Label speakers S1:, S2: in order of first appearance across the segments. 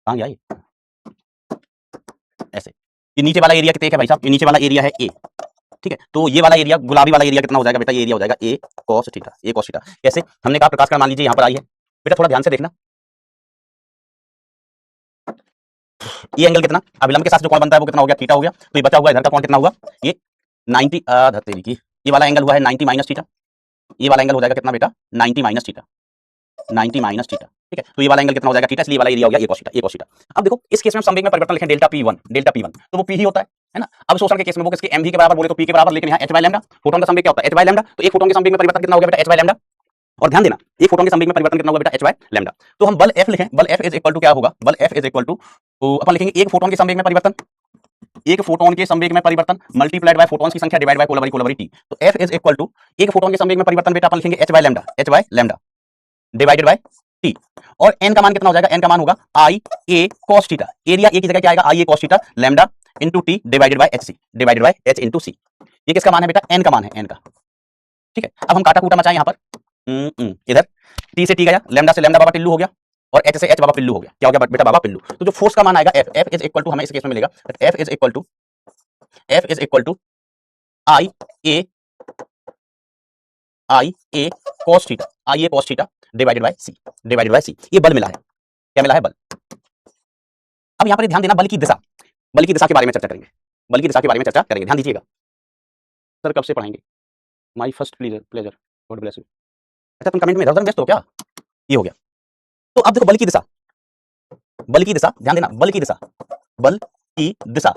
S1: कहाँ गया ये, ऐसे। ये नीचे वाला एरिया कितने का भाई साहब, ये नीचे वाला एरिया है ए, ठीक है। तो ये वाला एरिया, गुलाबी वाला एरिया कितना हो जाएगा बेटा, ये एरिया हो जाएगा ए कॉस थीटा, ए कॉस थीटा। कैसे, हमने कहा प्रकाश का मान लीजिए यहाँ पर आई है बेटा, थोड़ा ध्यान से देखना। ये एंगल कितना, अभिलंब के साथ जो कोण बनता है वो कितना हो गया, थीटा हो गया। तो ये बचा हुआ इधर का कोण कितना हुआ, ये 90 तेरी की, ये वाला एंगल हुआ है 90 माइनस थीटा। ये वाला एंगल हो जाएगा कितना बेटा, 90 माइनस थीटा, 90 माइनस थीटा, ठीक है। तो ये वाला एंगल कितना हो जाएगा थीटा, इसलिए वाला एरिया हो गया ए कॉस थीटा, ए कॉस थीटा। अब देखो इस केस में संवेग में परिवर्तन लिखें डेल्टा P1, डेल्टा P1 तो वो P ही होता है ना। अब शोषण के केस में वो किसके mv के बराबर बोले तो P के बराबर, लेकिन यहाँ h बाय लैम्डा, फोटोन का संवेग क्या होता है h बाय लैम्डा। तो एक फोटोन के संवेग में परिवर्तन कितना हो गया बेटा, h बाय लैम्डा। और ध्यान देना एक फोटोन के संवेग में परिवर्तन कितना होगा बेटा, h बाय लैम्डा। तो हम बल F लिखें, बल F इज इक्वल टू क्या होगा, बल F इज इक्वल टू अपन लिखेंगे एक फोटोन के संवेग में परिवर्तन, एक फोटोन के संवेग में परिवर्तन मल्टीप्लाइड बाय फोटोन्स की संख्या डिवाइड बाय कोलबरी टी। तो F इज इक्वल टू एक फोटोन के संवेग में परिवर्तन बेटा अपन लिखेंगे h by lambda, h by lambda divided by T. और n का मान कितना हो जाएगा, n का मान होगा I A cos theta, area A की जगह क्या आएगा, I A cos theta lambda into T divided by H C, divided by H into C. ये किसका मान है बेटा, n का मान है, n का, ठीक है। अब हम काटा कूटा मचाएं यहाँ पर, इधर टी से टी गया, लैम्डा से लैम्डा बाबा पिल्लू हो गया, और एच से एच बाबा पिल्लू हो गया, क्या हो गया बेटा बाबा पिल्लू। तो जो फोर्स का मान आएगा F, F is equal to हमें इस केस में मिलेगा F is equal to I A cos theta, I A cos theta divided by C, divided by C. ये बल मिला है, क्या मिला है, बल। अब यहाँ पर ध्यान देना बल की दिशा, बल की दिशा के बारे में चर्चा करेंगे, बल की दिशा के बारे में चर्चा करेंगे, ध्यान दीजिएगा। सर कब से पढ़ाएंगे, my first pleasure, God bless you. अच्छा तुम कमेंट में इधर व्यस्त हो क्या, ये हो गया। तो अब देखो बल की दिशा, बल की दिशा ध्यान देना, बल की दिशा, बल की दिशा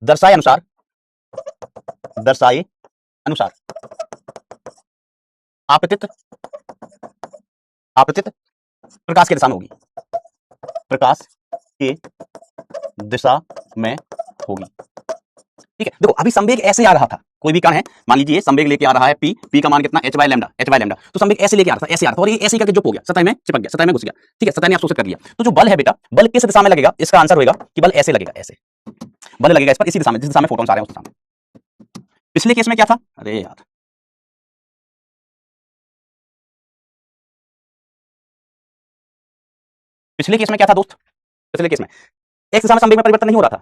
S1: दर्शाए अनुसार, दर्शाए अनुसार आपतित, आपतित प्रकाश की दिशा में होगी, प्रकाश के दिशा में होगी, ठीक है। देखो अभी संवेग ऐसे आ रहा था, कोई भी कण है मान लीजिए संवेग लेके आ रहा है p, p का मान कितना h by lambda, h by lambda. तो संवेग ऐसे लेके आ रहा था, ऐसे आ रहा था, और ये ऐसे करके जुप हो गया, सतह में चिपक गया, सतह में घुस गया, ठीक है, सतह ने अवशोषित कर लिया। तो जो बल है बेटा, बल किस दिशा में लगेगा, इसका आंसर होगा कि बल ऐसे लगेगा, ऐसे बल लगेगा इस पर, इसी दिशा में जिस दिशा में फोटॉन्स आ रहे हैं उस दिशा में। पिछले केस में क्या था, अरे यार पिछले केस में क्या था दोस्त, पिछले केस में एक दिशा में संवेग में परिवर्तन नहीं हो रहा था,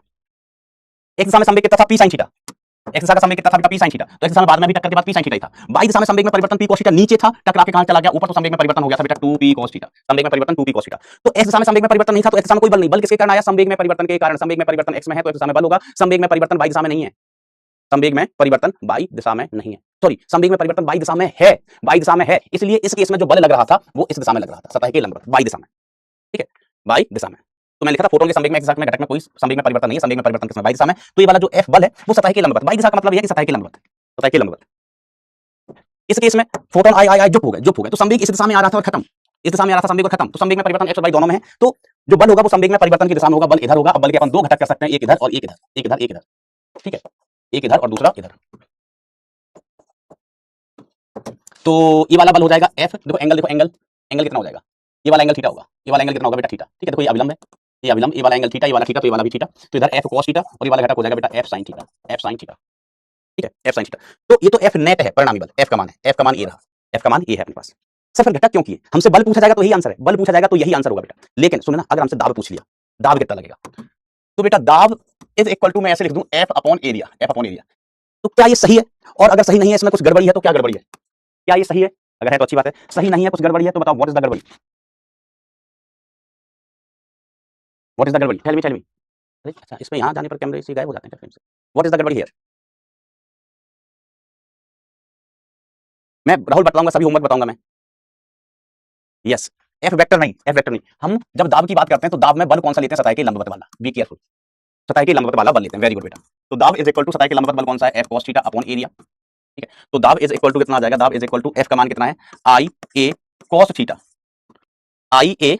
S1: एक दिशा में संवेग कितना था p sin थीटा, एक दिशा का संवेग कितना था बेटा p sin थीटा। तो एक दिशा में बाद में भी टक्कर के बाद p sin थीटा ही था। बाई दिशा में संवेग में परिवर्तन p cos थीटा नीचे था, टकरा के कहां चला गया, ऊपर। तो संवेग में परिवर्तन हो गया था बेटा 2p cos थीटा, संवेग में परिवर्तन 2p cos थीटा। तो एक दिशा में संवेग में परिवर्तन नहीं था, तो एक दिशा में कोई बल नहीं, बल किसके कारण आया, संवेग में परिवर्तन के कारण। संवेग में परिवर्तन x में है तो एक दिशा में बल होगा, संवेग में परिवर्तन y दिशा में नहीं है, संवेग में परिवर्तन y दिशा में नहीं है, सॉरी संवेग में परिवर्तन y दिशा में है, y दिशा में है। इसलिए इस केस में जो बल लग रहा था वो इस दिशा में लग रहा था, सतह के लंबवत y दिशा में, ठीक है, y दिशा में। तो मैं लिखा था फोटोन के संवेग में, एक में घटक में कोई संवेग में परिवर्तन नहीं है, संवेग में परिवर्तन किसमें, y दिशा में। तो ये वाला जो f बल है वो सतह के लंबवत, y दिशा का मतलब ये है कि सतह के लंबवत, सतह के लंबवत। इस केस में फोटोन आई जुप हो गए, जुप हो गए। तो संवेग इस दिशा में आ रहा था और खत्म, इस दिशा में आ रहा था संवेग और खत्म। तो संवेग में परिवर्तन x और y दोनों में है, तो जो बल होगा वो संवेग में परिवर्तन की दिशा में होगा, बल इधर होगा। अब बल के अपन दो घटक कर सकते हैं, एक इधर और एक इधर, एक इधर एक इधर, ठीक है, एक इधर और दूसरा इधर। तो ये वाला बल हो जाएगा f, देखो एंगल, देखो एंगल, एंगल कितना हो जाएगा, ये वाला एंगल थीटा होगा, ये वाला एंगल कितना होगा बेटा थीटा, ठीक है। देखो ये अविलंब है, ये अविलंब, ये वाला एंगल थीटा, ये वाला थीटा, तो ये वाला भी थीटा। तो इधर f cos थीटा और ये वाला घटक हो जाएगा बेटा f sin theta, f sin theta, ठीक है, f sin थीटा। तो ये तो f नेट है, परिणामी बल, f का मान है, f का मान ये रहा, f का मान ये है अपने पास। सर फिर घटक क्यों किए, हमसे बल पूछा जाएगा तो यही आंसर है, बल पूछा जाएगा तो यही आंसर होगा बेटा। लेकिन सुनना, अगर हमसे दाब पूछ लिया, दाब कितना लगेगा, तो बेटा दाब इज इक्वल टू मैं ऐसे लिख दूं f upon area, f upon area. तो क्या ये सही है, और अगर सही नहीं है, इसमें कुछ गड़बड़ी है, तो क्या गड़बड़ी है, क्या ये सही है, अगर है तो अच्छी बात है, सही नहीं है कुछ गड़बड़ी है तो बताओ व्हाट इज द गड़बड़ी, व्हाट इज द गड़बड़ी, टेल मी, टेल मी। अरे अच्छा, इसमें यहाँ जाने पर कैमरे से गायब हो जाते हैं फ्रेम से, व्हाट इज द गड़बड़ी हियर। मैं राहुल बताऊंगा, सभी होमवर्क बताऊंगा मैं, यस। एफ वेक्टर नहीं, एफ वेक्टर नहीं। हम जब दाब की बात करते हैं तो दाब में बल कौन सा लेते हैं, सतह के लंबवत वाला, बी केयरफुल, सतह के लंबवत वाला बल लेते हैं, वेरी गुड बेटा। तो दाब इज इक्वल टू सतह के लंबवत बल कौन सा है, F cos theta upon area, ठीक है। तो दाब इज इक्वल टू कितना आ जाएगा, दाब इज इक्वल टू एफ का मान कितना है, आई ए cos थीटा, आई ए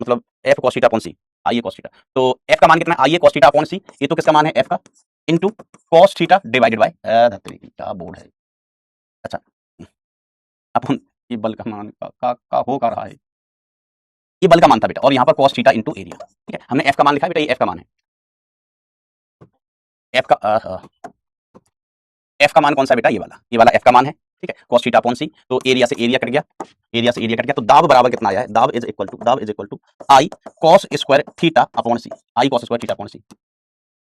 S1: मतलब F cos theta upon C, आई ए cos थीटा। तो एफ का मान कितना है, आई ए cos थीटा अपॉन सी, ये तो किसका मान है, एफ का, into cos theta divided bye, क्या बोर्ड है, अच्छा अपन ये बल का मान का हो का रहा है, ये बल का मान था बेटा, और यहाँ पर cos थीटा इनटू एरिया, ठीक है। हमने f का मान लिखा है बेटा, ये f का मान है, f का f का मान कौन सा बेटा, ये वाला f का मान है, ठीक है, cos थीटा अपॉन सी, तो एरिया से एरिया कट गया, एरिया से एरिया कट गया, तो दाब बराबर कितना आया है, दाब is equal to I cos square theta upon C, I cos square theta upon C.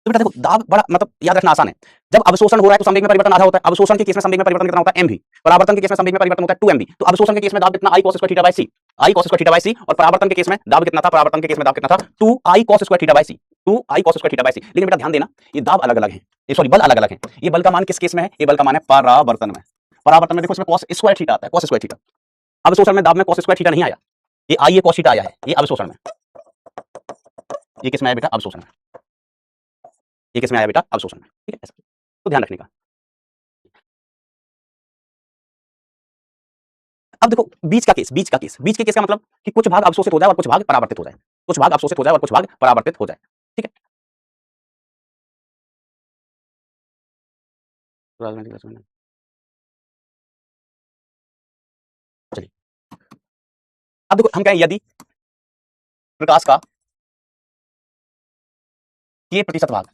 S1: तो बेटा देखो दाब बड़ा मतलब याद रखना आसान है, जब अवशोषण हो रहा है तो संवेग में परिवर्तन आधा होता है, अवशोषण के केस में संवेग में परिवर्तन कितना होता है, mv, परावर्तन के केस में संवेग में परिवर्तन होता है 2mv, तो अवशोषण के केस में दाब कितना I cos square theta by C, I cos square theta by C, और परावर्तन के केस में दाब कितना था, परावर्तन के केस में दाब कितना था 2i cos square theta by C, 2i cos square theta by C. लेकिन बेटा ध्यान देना ये दाब अलग अलग है, ये सॉरी बल अलग अलग है, ये बल का मान किस केस में है, ये बल का मान है परावर्तन में, परावर्तन में देखो इसमें cos स्क्वायर थीटा आता है, cos स्क्वायर थीटा, अवशोषण में दाब में cos स्क्वायर थीटा नहीं आया, ये आई ये cos थीटा आया है, ये अवशोषण में, ये किसमें आया बेटा, अवशोषण में, ये किसमें आया बेटा, अवशोषण में, ठीक है, ऐसा तो ध्यान रखने का। अब देखो बीच का केस, बीच के केस का मतलब कि कुछ भाग अवशोषित हो जाए और कुछ भाग परावर्तित हो जाए, कुछ भाग अवशोषित हो जाए और कुछ भाग परावर्तित हो जाए, ठीक है। चलिए अब देखो हम कहें यदि प्रकाश का के प्रतिशत भाग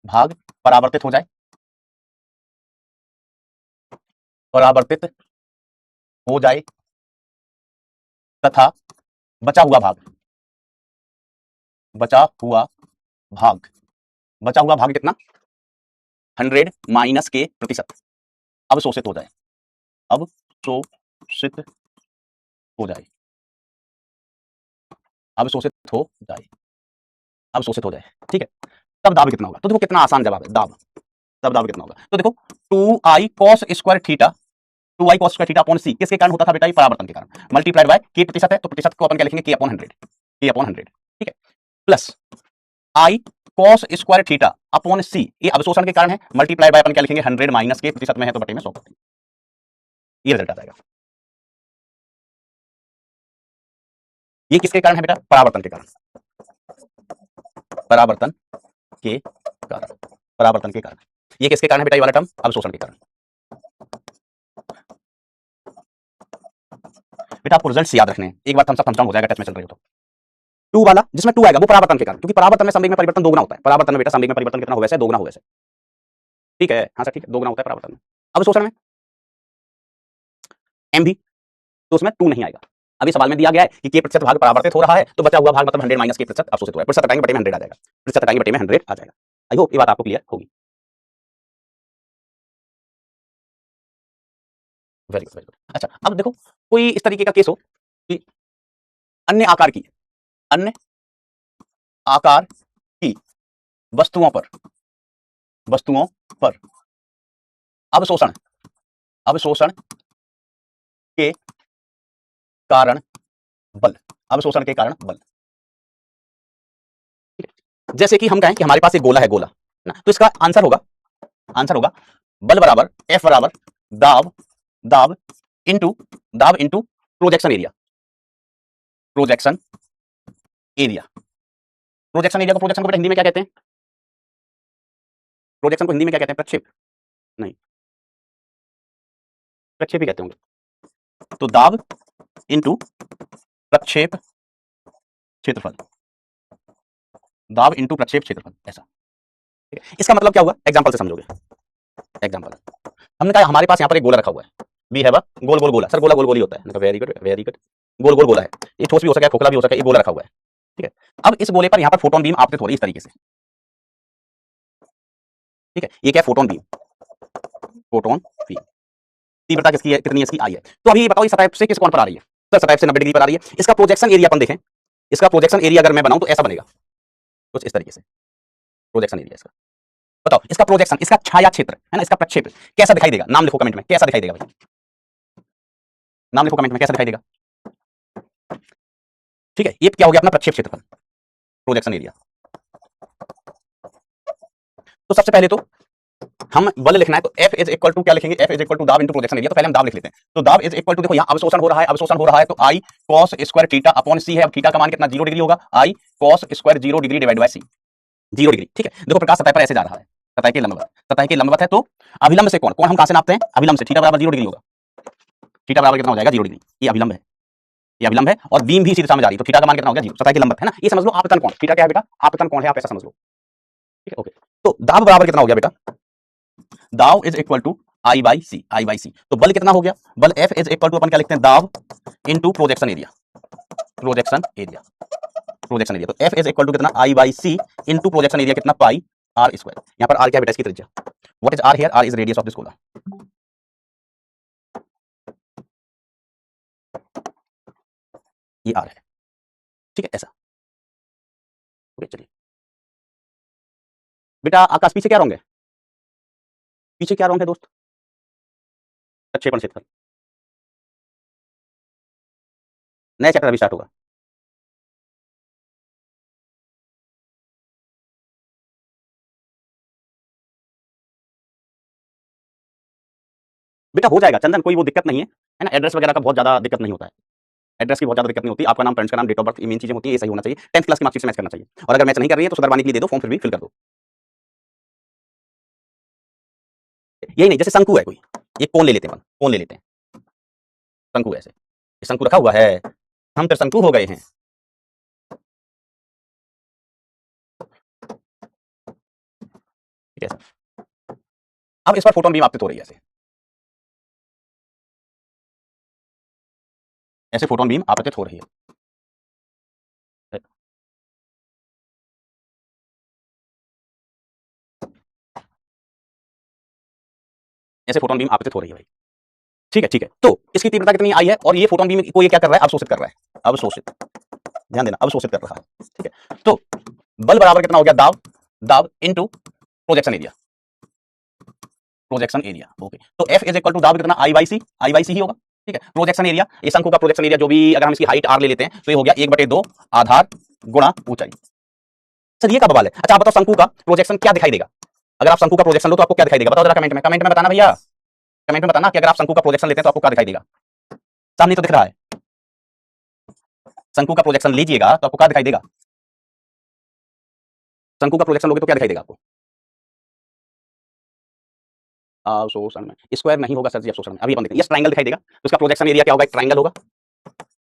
S1: भाग परावर्तित हो जाए, परावर्तित हो जाए तथा बचा हुआ भाग, बचा हुआ भाग, बचा हुआ भाग कितना 100 माइनस के प्रतिशत अवशोषित हो जाए, अवशोषित हो जाए, अवशोषित हो जाए, अवशोषित हो जाए, ठीक है, तब दाब कितना होगा, तो देखो कितना आसान जवाब है, दाब, तब दाब कितना होगा, तो देखो 2i cos square theta, 2i cos square theta upon C किसके कारण होता था बेटा, ये परावर्तन के कारण, मल्टीप्लाइड बाय के प्रतिशत है, तो प्रतिशत को अपन क्या लिखेंगे, k अपॉन 100, k अपॉन 100, ठीक है, plus i cos square theta upon C, ये अवशोषण के कारण है, मल्टीप्लाई बाय अपन क्या लिखेंगे 100 माइनस के प्रतिशत में है तो बटे में 100, ये रिजल्ट आ जाएगा। ये किसके कारण है बेटा, परावर्तन के कारण, परावर्तन के कारण, परावर्तन के कारण, ये किसके कारण है बेटा, ये वाला टर्म अवशोषण के कारण। बेटा आपको रिजल्ट्स याद रखने हैं, एक बार थम्स अप थम्स डाउन हो जाएगा टेस्ट में चल रही हो तो। 2 वाला जिसमें 2 आएगा वो परावर्तन के कारण, क्योंकि परावर्तन में संवेग में परिवर्तन दोगुना होता है, परावर्तन में बेटा संवेग में परिवर्तन कितना हो वैसे दोगुना हो वैसे, ठीक है, हाँ सर ठीक है, दोगुना होता है परावर्तन में। अवशोषण में mv, तो उसमें 2 नहीं आएगा, अभी सवाल में दिया गया है कि के प्रतिशत भाग परावर्तित हो रहा है, तो बचा हुआ भाग मतलब 100 माइनस के प्रतिशत अवशोषित हो रहा है, प्रतिशत हटाएंगे बटे में 100 आ जाएगा, प्रतिशत हटाएंगे बटे में 100 आ जाएगा। आई होप ये बात आपको क्लियर होगी। Very good, very good. अच्छा अब देखो कोई इस तरीके का केस हो कि अन्य आकार की, अन्य आकार की वस्तुओं पर, वस्तुओं पर अवशोषण, अवशोषण के कारण बल, अवशोषण के कारण बल, जैसे कि हम कहें कि हमारे पास एक गोला है, गोला ना, तो इसका आंसर होगा, आंसर होगा बल बराबर F बराबर दाब, दाब इनटू, दाब into projection area, projection area, projection area को, प्रोजेक्शन को हिंदी में क्या कहते हैं, प्रोजेक्शन को हिंदी में क्या कहते हैं, प्रक्षेप, नहीं प्रक्षेप ही कहते होंगे, तो दाब इनटू प्रक्षेप क्षेत्रफल, दाब इनटू प्रक्षेप क्षेत्रफल, ऐसा, ठीक है। इसका मतलब क्या हुआ, एग्जांपल से समझोगे, एग्जांपल हमने कहा हमारे पास यहाँ पर एक गोला रखा हुआ है, वी हैव अ गोल गोल गोला, सर गोला गोल गोल ही होता है, वेरी गुड वेरी गुड, गोल गोल गोला है, ये ठोस भी हो सकता है, खोखला भी हो सकता है, ये गोला रखा हुआ है, ठीक है। अब इस गोले पर यहाँ पर फोटोन बीम आपतित हो रही है इस तरीके से, ठीक है, ये क्या फोटोन बीम, फोटोन बीम, तीव्रता किसकी है, कितनी इसकी आई है, तो अभी ये बताओ इस सतह से किस कोण पर आ रही है, सर सतह से 90 डिग्री पर आ रही है, इसका प्रोजेक्शन एरिया अपन देखें, इसका प्रोजेक्शन एरिया अगर मैं बनाऊं तो ऐसा बनेगा कुछ इस तरीके से, प्रोजेक्शन एरिया इसका, बताओ इसका प्रोजेक्शन, इसका छाया क्षेत्र है ना, इसका प्रक्षेप कैसा दिखाई देगा, नाम लिखो कमेंट में, कैसा दिखाई देगा भाई, नाम लिखो कमेंट में, कैसा दिखाई देगा, ठीक है, ये क्या हो गया अपना प्रक्षेप क्षेत्रफल, प्रोजेक्शन एरिया। तो सबसे पहले तो हम बल लिखना है तो F इज इक्वल टू क्या लिखेंगे, F इज इक्वल टू दाब इनटू प्रोजेक्शन एरिया, तो पहले हम दाब लिख लेते हैं, तो दाब इज इक्वल टू देखो यहाँ अवशोषण हो रहा है, अवशोषण हो रहा है तो I cos square theta upon C है, अब थीटा का मान कितना 0 डिग्री होगा, I cos square 0 degree divide by C, 0 degree, ठीक है। देखो प्रकाश सतह पर ऐसे जा रहा है, सतह के लंबवत, सतह के लंबवत है, तो अभिलंब से कोण, कोण हम कहां से नापते हैं, अभिलंब से, थीटा बराबर 0 डिग्री होगा, थीटा बराबर कितना हो जाएगा 0 डिग्री, ये अभिलंब है, ये अभिलंब है, और बीम भी इसी दिशा में जा रही है, तो थीटा का मान कितना हो गया 0, सतह के लंबवत है ना, ये समझ लो आपतन कोण, थीटा क्या है बेटा, आपतन कोण है, आप ऐसा समझ लो, ठीक है, ओके। तो दाब बराबर कितना हो गया बेटा, दाव is equal to I by C, I by C. तो बल कितना हो गया, बल एफ इज इक्वल टू अपन क्या लिखते हैं, दाव into projection area, projection area, projection area. तो एफ इज इक्वल टू कितना, I by C into projection area कितना, पाई आर स्क्वायर। यहां पर आर क्या बेटा, इसकी त्रिज्या। What is R here, R is radius of this गोला। ये आर है, ठीक है, ऐसा। ओके चलिए बेटा, आकाश पीछे क्या रॉन्ग है, पीछे क्या रॉन्ग है दोस्त, प्रक्षेपण क्षेत्रफल। नया चैप्टर अभी स्टार्ट होगा। बेटा हो जाएगा चंदन, कोई वो दिक्कत नहीं है ना, एड्रेस वगैरह का बहुत ज्यादा दिक्कत नहीं होता है, एड्रेस की बहुत ज्यादा दिक्कत नहीं होती। आपका नाम, पेरेंट्स का नाम, डेट ऑफ बर्थ, मेन चीजें होती है, ये सही होना चाहिए। 10th क्लास की मार्कशीट से मैच करना चाहिए। और अगर मैच नहीं कर रही है तो सुधरवाने के लिए दे दो, फॉर्म फिर भी फिल कर दो। यही नहीं, जैसे शंकु है कोई, एक कोण ले लेते हैं, कोण ले लेते हैं, शंकु ऐसे, शंकु रखा हुआ है, हम तो शंकु हो गए हैं। ठीक है, अब इस पर फोटोन बीम आपतित हो रही है, ऐसे ऐसे फोटोन बीम आपतित हो रही है। ऐसे फोटोन बीम आपतित हो रही है भाई, ठीक है, ठीक है। तो इसकी तीव्रता कितनी आई है, और ये फोटोन बीम को ये क्या कर रहा है, अवशोषित कर रहा है, अवशोषित, ध्यान देना, अवशोषित कर रहा है, ठीक है। तो बल बराबर कितना हो गया, दाब, दाब into projection area, projection area. Okay, तो एफ इज इक्वल टू दाब कितना, I by C, I by सी ही होगा, ठीक है। प्रोजेक्शन एरिया, ये शंकु का प्रोजेक्शन एरिया, जो भी अगर हम इसकी हाइट आर ले लेते हैं तो ये हो गया 1/2 आधार गुणा ऊंचाई। सर ये का बवाल है। अच्छा आप बताओ, शंकु का प्रोजेक्शन क्या दिखाई देगा, अगर आप शंकु का प्रोजेक्शन लो तो आपको क्या दिखाई देगा, बताओ जरा कमेंट में, कमेंट में बताना भैया, कमेंट में बताना कि अगर आप शंकु का प्रोजेक्शन लेते हैं तो आपको क्या दिखाई देगा। सामने तो दिख रहा है, शंकु का प्रोजेक्शन लीजिएगा तो आपको क्या दिखाई देगा, शंकु का प्रोजेक्शन लोगे तो क्या दिखाई देगा आपको, अवशोषण में स्क्वायर नहीं होगा सर जी, अवशोषण में अभी अपन देखते हैं, यस ट्रायंगल दिखाई देगा। तो इसका प्रोजेक्शन एरिया क्या होगा, एक ट्रायंगल होगा,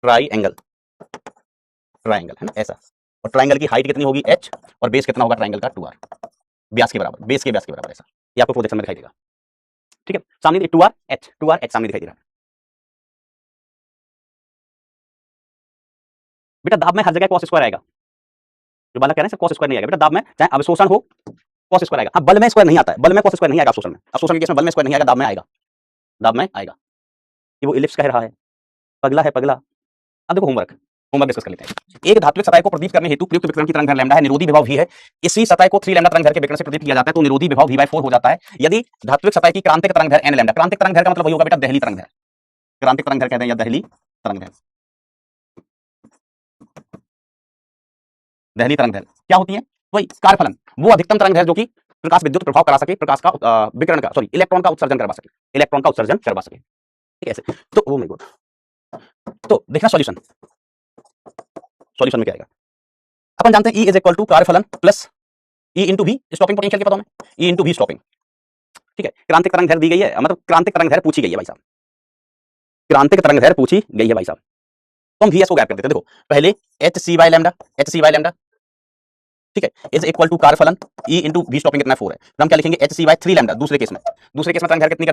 S1: ट्रायंगल, ट्रायंगल है ना ऐसा। और ट्रायंगल की हाइट कितनी होगी h, और बेस कितना होगा ट्रायंगल का 2r, व्यास के बराबर, बेस के व्यास के बराबर, ऐसा ये आपको प्रोजेक्शन में दिखाई देगा, ठीक है। सामने 2r h, 2r h सामने दिखाई दे रहा है। बेटा दाब में हर जगह cos स्क्वायर आएगा, जो बालक कह रहे हैं cos स्क्वायर नहीं आएगा बेटा दाब में, चाहे अवशोषण हो cos स्क्वायर आएगा। हाँ बल में स्क्वायर नहीं आता है, बल में cos स्क्वायर नहीं आएगा अवशोषण में, अवशोषण के केस में बल में स्क्वायर नहीं आएगा, दाब में आएगा, दाब में आएगा। ये वो इलिप्स कह रहा है, पगला है पगला। अब देखो होमवर्क, होमवर्क डिस्कस कर लेते हैं। एक धात्विक सतह को प्रदीप्त करने हेतु प्रयुक्त विकिरण की तरंग दैर्घ्य लैम्डा है, निरोधी विभव v है। इसी सतह को 3 लैम्डा तरंग दैर्घ्य के विकिरण से प्रदीप्त किया जाता है तो निरोधी विभव v/4 हो जाता है। यदि धात्विक सतह की क्रांतिक तरंग दैर्घ्य n लैम्डा, क्रांतिक तरंग दैर्घ्य का मतलब वही होगा बेटा दहली तरंग दैर्घ्य, क्रांतिक तरंग दैर्घ्य कहते हैं या दहली तरंग दैर्घ्य, दहली तरंग दैर्घ्य क्या होती है, वही कार्यफलन, वो अधिकतम तरंग दैर्घ्य जो कि प्रकाश विद्युत प्रभाव करा सके, प्रकाश का विकिरण का सॉरी इलेक्ट्रॉन का उत्सर्जन करवा सके, इलेक्ट्रॉन का उत्सर्जन करवा सके, ठीक है ऐसे। तो वो मेरे को तो देखना सॉल्यूशन, सॉल्यूशन में क्या आएगा। अपन जानते हैं E इज इक्वल टू कार्यफलन plus E into V, stopping potential के पदों में E इंटू V स्टॉपिंग, ठीक है। क्रांतिक तरंग दैर्घ्य दी गई है, मतलब क्रांतिक तरंग दैर्घ्य पूछी गई है भाई साहब, क्रांतिक तरंग दैर्घ्य पूछी गई है भाई साहब। तो हम VS को गैप कर देते हैं, देखो पहले HC by lambda, HC by lambda, ठीक है, इज इक्वल टू कार्यफलन E इंटू V स्टॉपिंग कितना 4 है, तो हम क्या लिखेंगे HC बाय 3 लैम्डा। दूसरे केस में तरंग दैर्घ्य कितनी